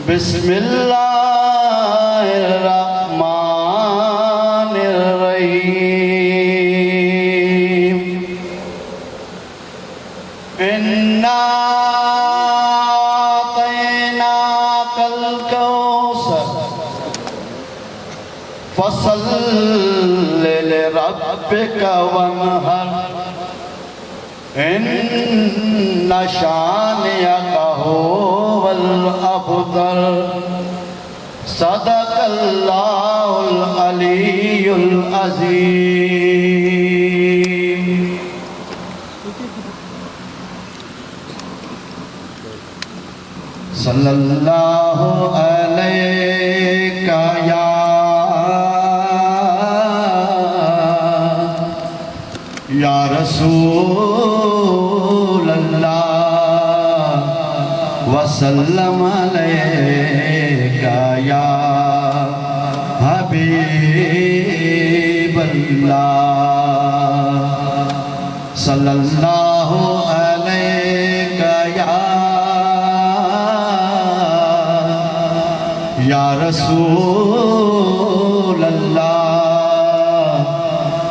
बिस्मिल्लाहिर्रहमानिर्रहीम। इन्ना अतैनाकल कौसर फसल्लि लिरब्बिका वन्हर इन्ना शानिअका हुवल अबतर। सदकल्लाहुल अलीयुल अज़ीम। सल्लल्लाहु अलैका या रसूल अल्लाह वसल्लम अलैका या हबीब अल्लाह। सल्लल्लाहु अलैका या रसूल अल्लाह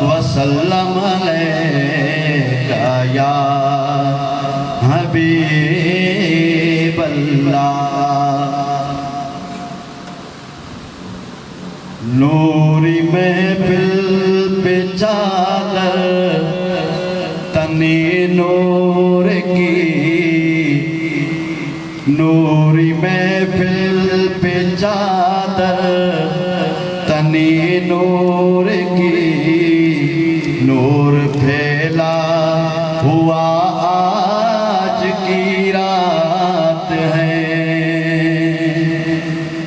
वसल्लम अलैका या हबीब अल्लाह। नूरी महफिल पे चादर तने नूर की, नूरी महफिल पे चादर तने नूर की। नूर फैला हुआ आज की रात है।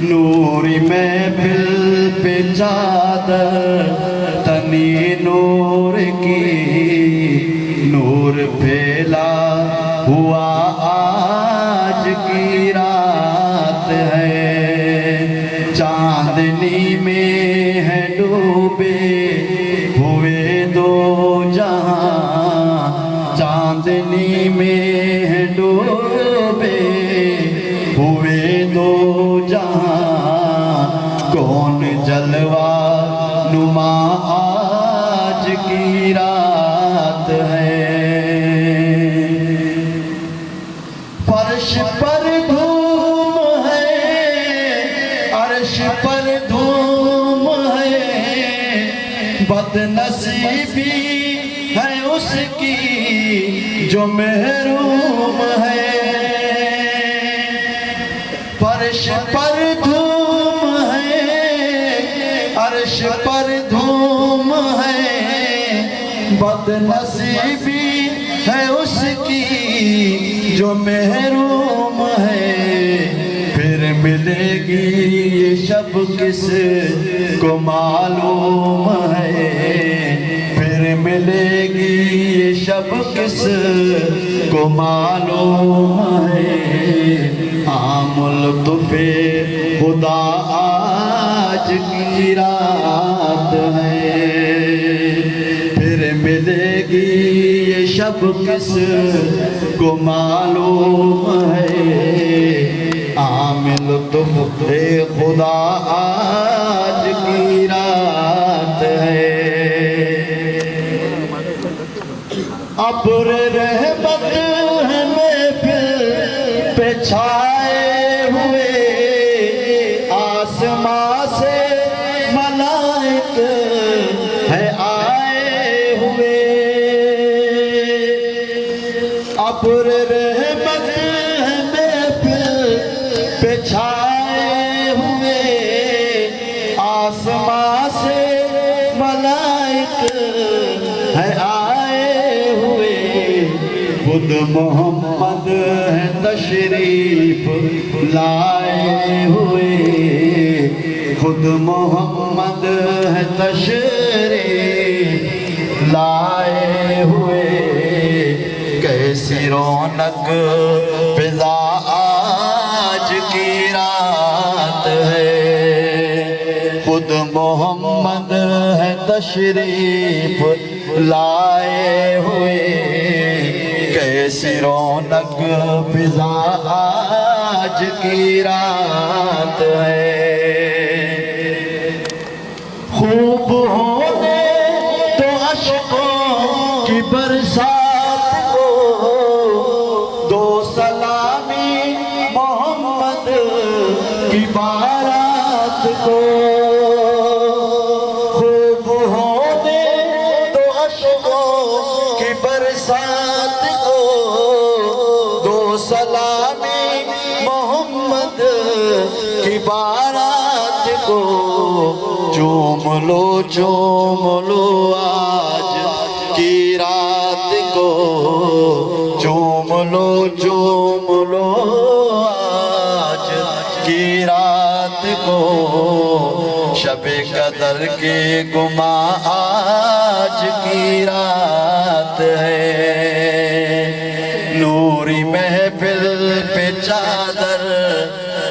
नूरी महफिल पे चादर तनी नूर की। नूर फैला हुआ आज की रात है। चांदनी में है डूबे हुए दो जहां। चांदनी में है डूबे हुए दो जहां। कौन जलवा नुमा आज की रात है। फर्श पर धूम है, अर्श पर धूम है। बदनसीबी है उसकी जो महरूम है। फर्श पर धूम है, अर्श पर धूम है। बदनसीबी है उसकी जो महरूम है। फिर मिलेगी ये शब किस को मालूम है। फिर मिलेगी ये शब किस को मालूम है। आमुल तुफे खुदा आज की रात है। फिर मिलेगी ये शब किस को मालूम है। आमिल तुफे खुदा आज की रात है। अब्र रहमत है महफिल पे छाए हुए। आसमां से मलाइक है आए हुए। अब्र रहमत है महफिल पे छाए हुए। आसमां से मलाइक है आए हुए। खुद मोहम्मद है तशरीफ लाए हुए। खुद मोहम्मद है तशरीफ लाए हुए। कैसी रौनक फिजा आज की रात है। खुद मोहम्मद है तशरीफ लाए हुए। कैसी रौनक फिजा आज की रात है। खूब होने तो अश्कों की बरसात को दो सलामी मोहम्मद की बारात को। खूब होने तो अश्कों की बरसात को दो सलामी मोहम्मद की बारात को। चूम लो आज की रात को। चूम लो आज की रात को। शबे कदर के गुमा आज की रात है। नूरी महफिल पे चादर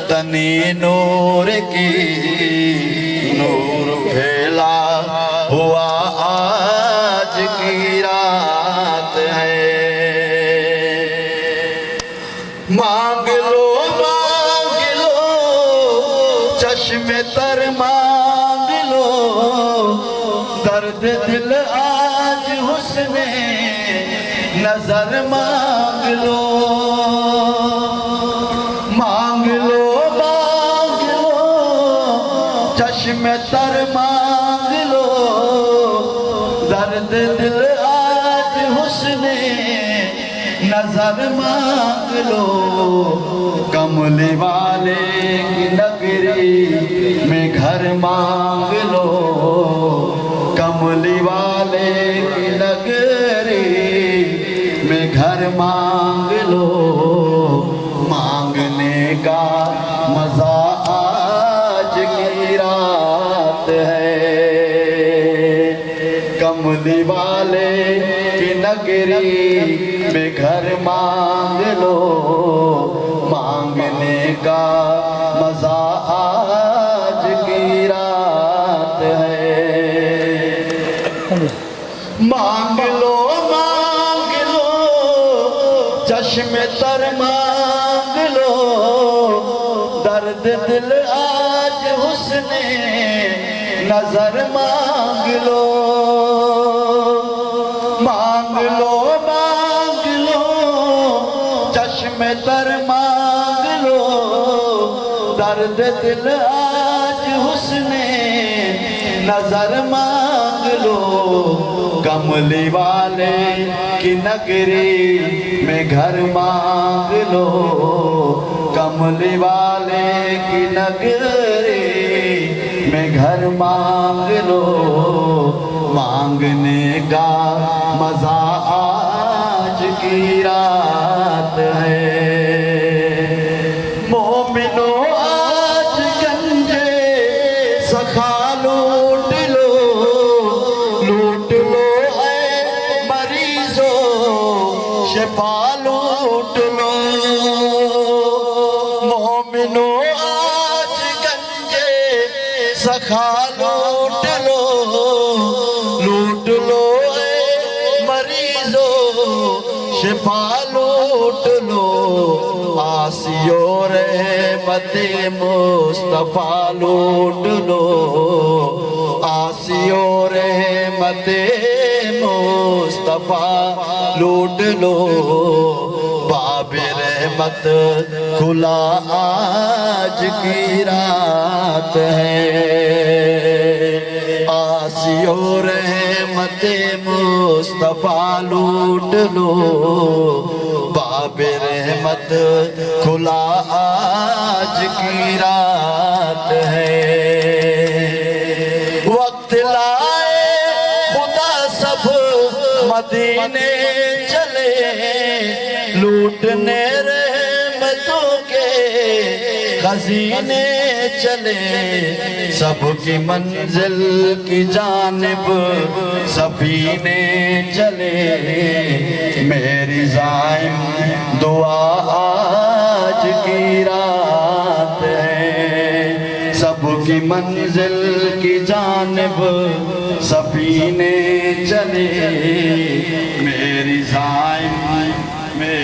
तनी नूर की। नूर फैला हुआ आज की रात है। मांग लो चश्मे तर मांग लो। दर्द दिल आज हुस्ने नजर मांग लो। मांग लो चश्मे तर मांग लो। दर्द दिल आज हुस्ने नजर मांग लो। कमली वाले की नगरी में घर मांग लो। कमली वाले की नगरी में घर मांग लो। मांगने का मजा आज की रात है। कमली वाले की नगरी में घर मांग लो। मांगने का मजा आज की रात है। मांग लो चश्मे तर मांग लो। दर्द दिल आज हुस्ने नजर मांग लो। मांग लो चश्मे तर मांग लो। दर्द दिल आज हुस्ने नजर मांग लो। कमली वाले की नगरी में घर मांग लो। कमली वाले की नगरी में घर मांग लो। मांगने का मजा आज की रात है। मोमिनो आज गंजे सखा लूट लो। लूट लो ऐ मरीजो शिफा लूट लो। मोमिनो आज गंजे सखा लूट लो। लूट लो ऐ मरीजो शिफा लूट लो। आसियो रहमते मुस्तफा लूट लो। आसियो रहमते मुस्तफा लूट लो। बाबे रहमत खुला आज की रात है। आसियो रहमते मुस्तफा लूट लो। बाबे रहमत खुला आज की रात है। वक्त लाए खुदा सब मदीने चले। लूटने रहमतों के खजीने चले। सबकी मंजिल की जानिब सफीने चले। मेरी जाइम दुआ आज की रात है। सबकी मंजिल की जानिब सफीने चले। मेरी जाइम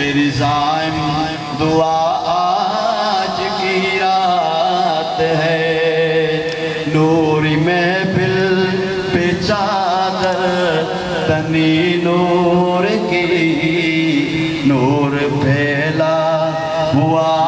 तेरी ज़ाइम दुआ आज की रात है। नूरी महफिल पे चादर तनी नूर की, नूर फैला हुआ